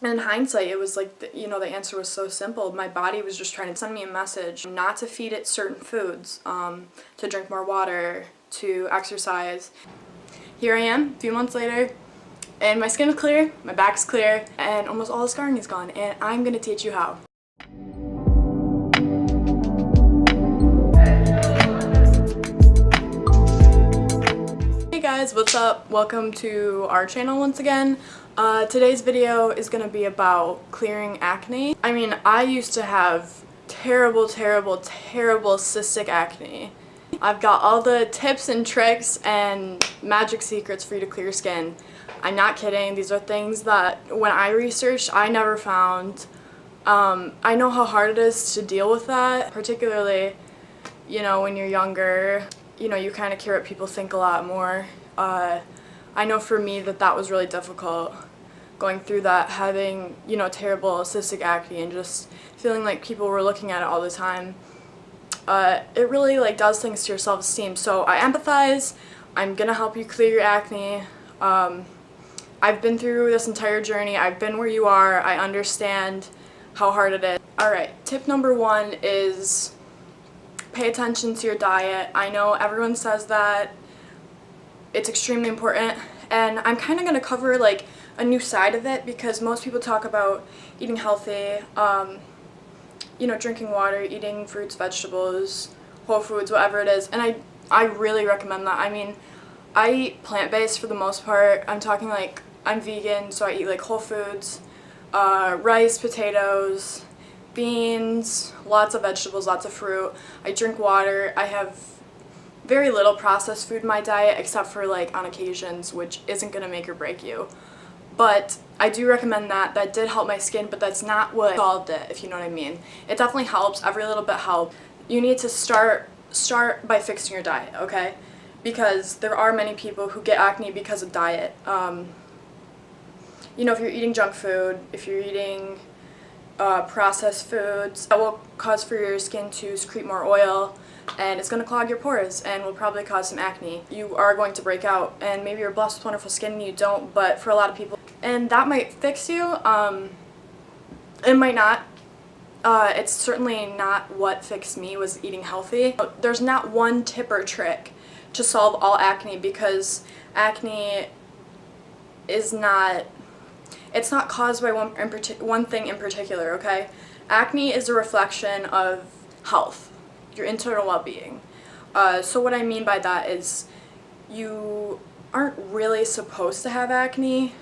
And in hindsight, it was like, the answer was so simple. My body was just trying to send me a message not to feed it certain foods, to drink more water, to exercise. Here I am, a few months later, and my skin is clear, my back's clear, and almost all the scarring is gone, and I'm gonna teach you how. Hey guys, what's up? Welcome to our channel once again. Today's video is gonna be about clearing acne. I mean, I used to have terrible cystic acne. I've got all the tips and tricks and magic secrets for you to clear skin. I'm not kidding. These are things that when I researched, I never found. I know how hard it is to deal with that, particularly, when you're younger. You kind of care what people think a lot more. I know for me that was really difficult, going through that, having, terrible cystic acne and just feeling like people were looking at it all the time. It really does things to your self-esteem. So I empathize. I'm gonna help you clear your acne. I've been through this entire journey. I've been where you are. I understand how hard it is. Alright, tip number 1 is pay attention to your diet. I know everyone says that it's extremely important, and I'm kind of going to cover a new side of it, because most people talk about eating healthy, drinking water, eating fruits, vegetables, whole foods, whatever it is, and I really recommend that. I mean, I eat plant-based for the most part. I'm talking I'm vegan, so I eat whole foods, rice, potatoes, beans, lots of vegetables, lots of fruit. I drink water. I have very little processed food in my diet, except for on occasions, which isn't going to make or break you. But I do recommend that. That did help my skin, but that's not what solved it, if you know what I mean. It definitely helps. Every little bit helps. You need to start by fixing your diet, okay? Because there are many people who get acne because of diet. If you're eating junk food, if you're eating processed foods, that will cause for your skin to secrete more oil, and it's going to clog your pores and will probably cause some acne. You are going to break out, and maybe you're blessed with wonderful skin and you don't, but for a lot of people, and that might fix you. It might not. It's certainly not what fixed me, was eating healthy. There's not one tip or trick to solve all acne, because acne is not, it's not caused by one thing in particular, okay? Acne is a reflection of health, your internal well-being. So what I mean by that is you aren't really supposed to have acne.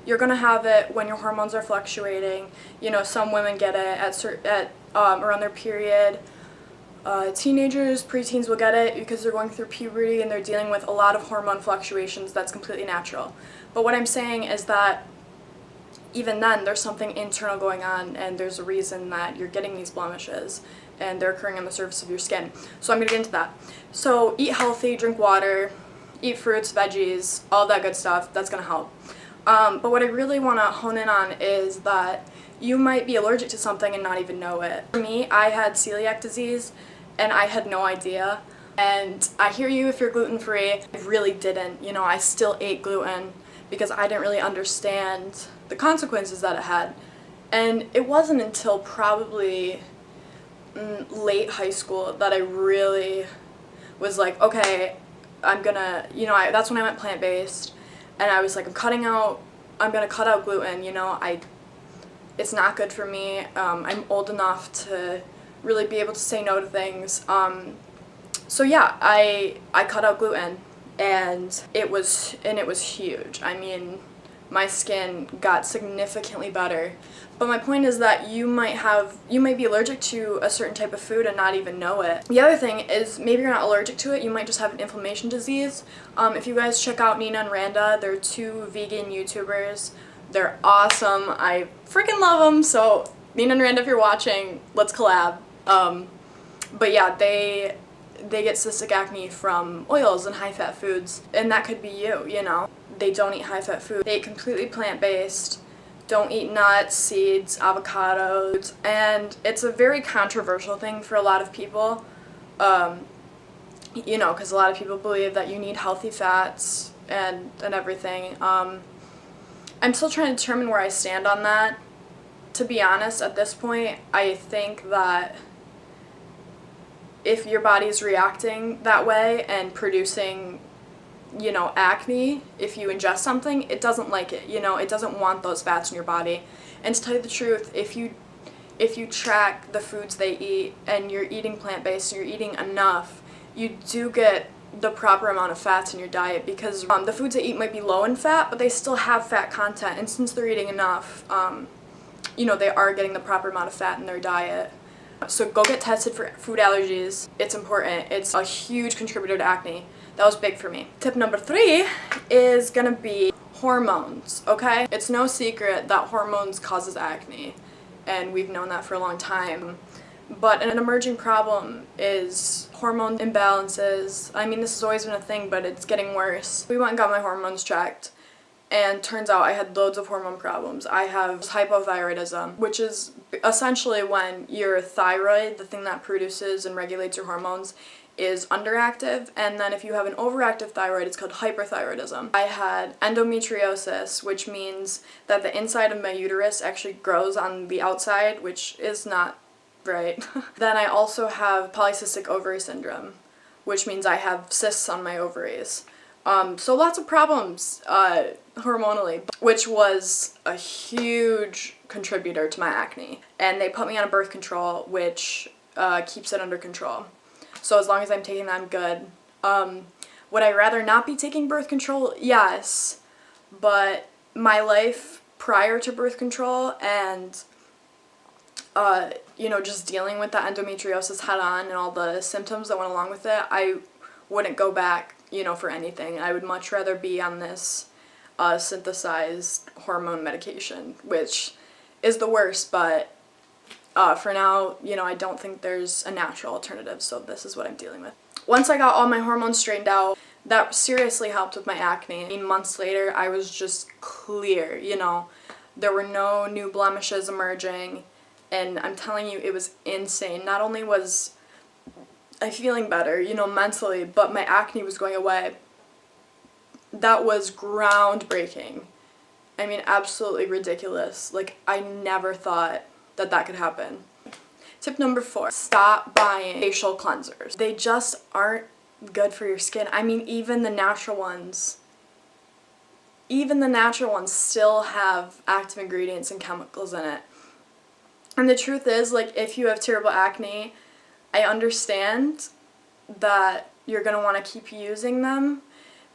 You're gonna have it when your hormones are fluctuating. Some women get it at around their period. Teenagers, preteens will get it because they're going through puberty and they're dealing with a lot of hormone fluctuations. That's completely natural. But what I'm saying is that even then, there's something internal going on, and there's a reason that you're getting these blemishes, and they're occurring on the surface of your skin. So I'm going to get into that. So eat healthy, drink water, eat fruits, veggies, all that good stuff. That's going to help. But what I really want to hone in on is that you might be allergic to something and not even know it. For me, I had celiac disease, and I had no idea. And I hear you if you're gluten-free. I really didn't. I still ate gluten because I didn't really understand the consequences that it had. And it wasn't until probably late high school that I really was like, okay, I'm gonna, that's when I went plant-based, and I was like, I'm gonna cut out gluten, it's not good for me. I'm old enough to really be able to say no to things. So yeah, I cut out gluten, and it was huge. I mean, my skin got significantly better. But my point is that you might be allergic to a certain type of food and not even know it. The other thing is, maybe you're not allergic to it, you might just have an inflammation disease. If you guys check out Nina and Randa, they're 2 vegan YouTubers. They're awesome. I freaking love them. So Nina and Randa, if you're watching, let's collab. But yeah, they get cystic acne from oils and high-fat foods, and that could be you, They don't eat high-fat food. They eat completely plant-based, don't eat nuts, seeds, avocados, and it's a very controversial thing for a lot of people, because a lot of people believe that you need healthy fats and everything. I'm still trying to determine where I stand on that. To be honest, at this point, I think that if your body's reacting that way and producing, acne, if you ingest something, it doesn't like it, it doesn't want those fats in your body. And to tell you the truth, if you track the foods they eat and you're eating plant-based and you're eating enough, you do get the proper amount of fats in your diet, because the foods they eat might be low in fat, but they still have fat content, and since they're eating enough, they are getting the proper amount of fat in their diet. So go get tested for food allergies. It's important. It's a huge contributor to acne. That was big for me. Tip number 3 is gonna be hormones, okay? It's no secret that hormones causes acne, and we've known that for a long time. But an emerging problem is hormone imbalances. I mean, this has always been a thing, but it's getting worse. We went and got my hormones checked, and turns out I had loads of hormone problems. I have hypothyroidism, which is essentially when your thyroid, the thing that produces and regulates your hormones, is underactive, and then if you have an overactive thyroid, it's called hyperthyroidism. I had endometriosis, which means that the inside of my uterus actually grows on the outside, which is not right. Then I also have polycystic ovary syndrome, which means I have cysts on my ovaries. So lots of problems hormonally, which was a huge contributor to my acne. And they put me on a birth control, which keeps it under control. So as long as I'm taking that, I'm good. Would I rather not be taking birth control? Yes. But my life prior to birth control and just dealing with the endometriosis head on and all the symptoms that went along with it, I wouldn't go back, for anything. I would much rather be on this synthesized hormone medication, which is the worst, but for now, I don't think there's a natural alternative, so this is what I'm dealing with. Once I got all my hormones straightened out, that seriously helped with my acne. I mean, months later, I was just clear, There were no new blemishes emerging, and I'm telling you, it was insane. Not only was I feeling better, mentally, but my acne was going away. That was groundbreaking. I mean, absolutely ridiculous. Like, I never thought that could happen. Tip number 4, stop buying facial cleansers. They just aren't good for your skin. I mean, even the natural ones still have active ingredients and chemicals in it. And the truth is, like, if you have terrible acne, I understand that you're going to want to keep using them,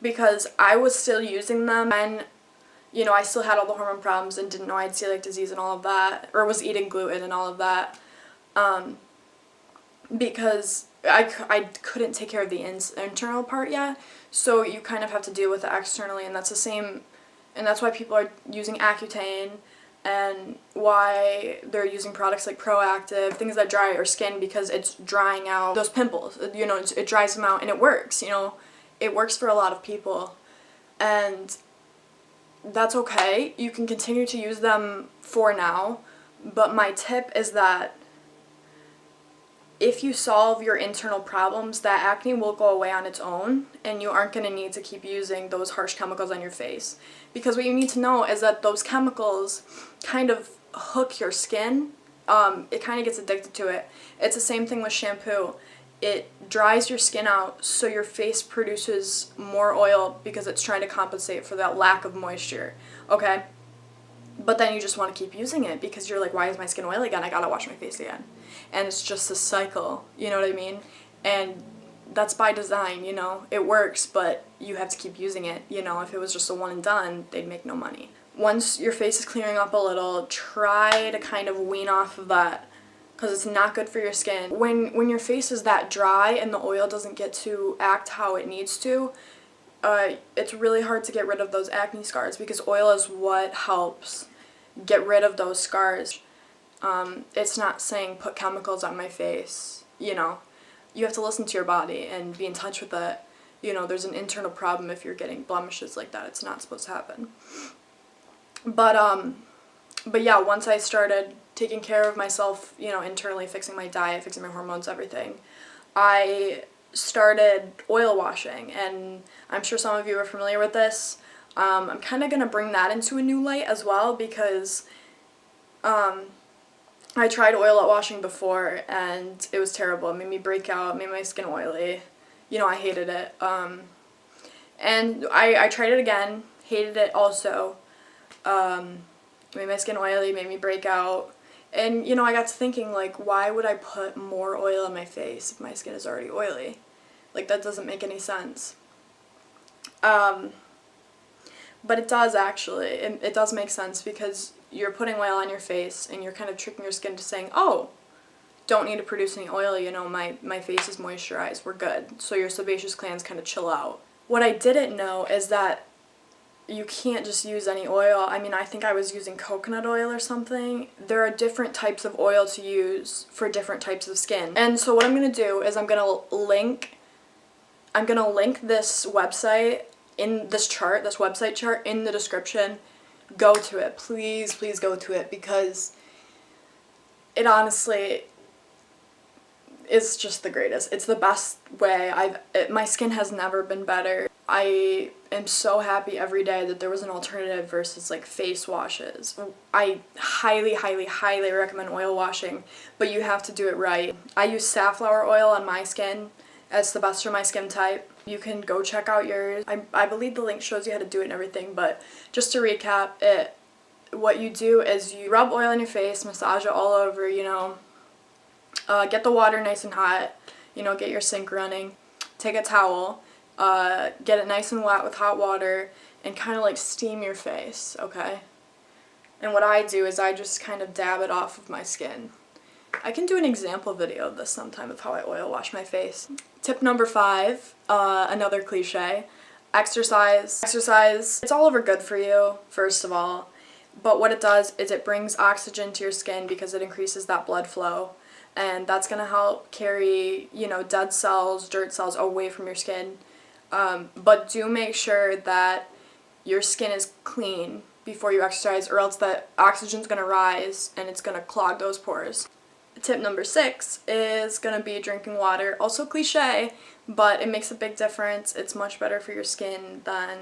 because I was still using them and, I still had all the hormone problems and didn't know I had celiac disease and all of that, or was eating gluten and all of that, because I couldn't take care of the internal part yet, so you kind of have to deal with it externally, and that's the same, and that's why people are using Accutane, and why they're using products like Proactive, things that dry your skin, because it's drying out those pimples, it dries them out, and it works, it works for a lot of people, and that's okay. You can continue to use them for now, but my tip is that if you solve your internal problems, that acne will go away on its own, and you aren't going to need to keep using those harsh chemicals on your face. Because what you need to know is that those chemicals kind of hook your skin. It kind of gets addicted to it. It's the same thing with shampoo. It dries your skin out, so your face produces more oil because it's trying to compensate for that lack of moisture, okay? But then you just want to keep using it because you're like, why is my skin oily again? I gotta wash my face again. And it's just a cycle, you know what I mean? And that's by design, It works, but you have to keep using it, If it was just a one and done, they'd make no money. Once your face is clearing up a little, try to kind of wean off of that, because it's not good for your skin. When your face is that dry and the oil doesn't get to act how it needs to, it's really hard to get rid of those acne scars, because oil is what helps get rid of those scars. It's not saying put chemicals on my face, You have to listen to your body and be in touch with it. There's an internal problem if you're getting blemishes like that. It's not supposed to happen. But yeah, once I started taking care of myself, internally, fixing my diet, fixing my hormones, everything, I started oil washing, and I'm sure some of you are familiar with this. I'm kind of going to bring that into a new light as well because I tried oil washing before and it was terrible. It made me break out, it made my skin oily. You know, I hated it. And I tried it again, hated it also. Made my skin oily, made me break out. And, you know, I got to thinking, like, why would I put more oil on my face if my skin is already oily? Like, that doesn't make any sense. But it does actually. It does make sense because you're putting oil on your face and you're kind of tricking your skin to saying, oh, don't need to produce any oil, you know, my face is moisturized, we're good. So your sebaceous glands kind of chill out. What I didn't know is that you can't just use any oil. I mean, I think I was using coconut oil or something. There are different types of oil to use for different types of skin. And so what I'm going to do is I'm going to link this website in this chart, this website chart in the description. Go to it. Please, please go to it because it honestly is just the greatest. It's the best way. My skin has never been better. I am so happy every day that there was an alternative versus like face washes. I highly, highly, highly recommend oil washing, but you have to do it right. I use safflower oil on my skin. It's the best for my skin type. You can go check out yours. I believe the link shows you how to do it and everything, but just to recap it, what you do is you rub oil on your face, massage it all over, you know, get the water nice and hot, you know, get your sink running, take a towel, get it nice and wet with hot water, and kind of like steam your face, okay? And what I do is I just kind of dab it off of my skin. I can do an example video of this sometime of how I oil wash my face. Tip number 5, another cliche, exercise. Exercise, it's all over good for you, first of all, but what it does is it brings oxygen to your skin because it increases that blood flow, and that's going to help carry, you know, dead cells, dirt cells away from your skin. But do make sure that your skin is clean before you exercise, or else that oxygen's going to rise and it's going to clog those pores. Tip number 6 is going to be drinking water. Also cliche, but it makes a big difference. It's much better for your skin than,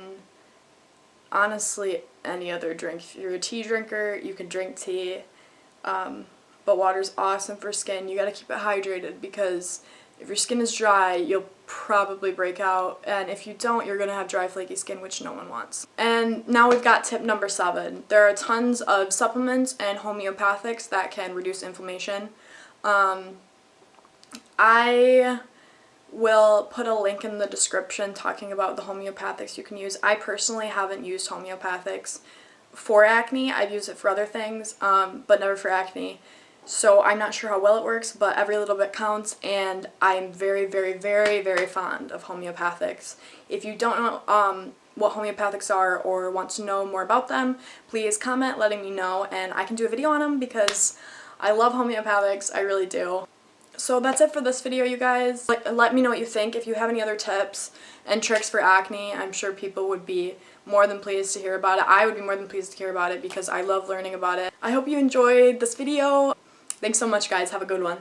honestly, any other drink. If you're a tea drinker, you can drink tea, but water's awesome for skin. You got to keep it hydrated because if your skin is dry, you'll probably break out, and if you don't, you're going to have dry, flaky skin, which no one wants. And now we've got tip number 7. There are tons of supplements and homeopathics that can reduce inflammation. I will put a link in the description talking about the homeopathics you can use. I personally haven't used homeopathics for acne. I've used it for other things, but never for acne. So I'm not sure how well it works, but every little bit counts, and I'm very, very, very, very fond of homeopathics. If you don't know what homeopathics are or want to know more about them, please comment letting me know, and I can do a video on them because I love homeopathics, I really do. So that's it for this video, you guys. Let me know what you think. If you have any other tips and tricks for acne, I'm sure people would be more than pleased to hear about it. I would be more than pleased to hear about it because I love learning about it. I hope you enjoyed this video. Thanks so much, guys. Have a good one.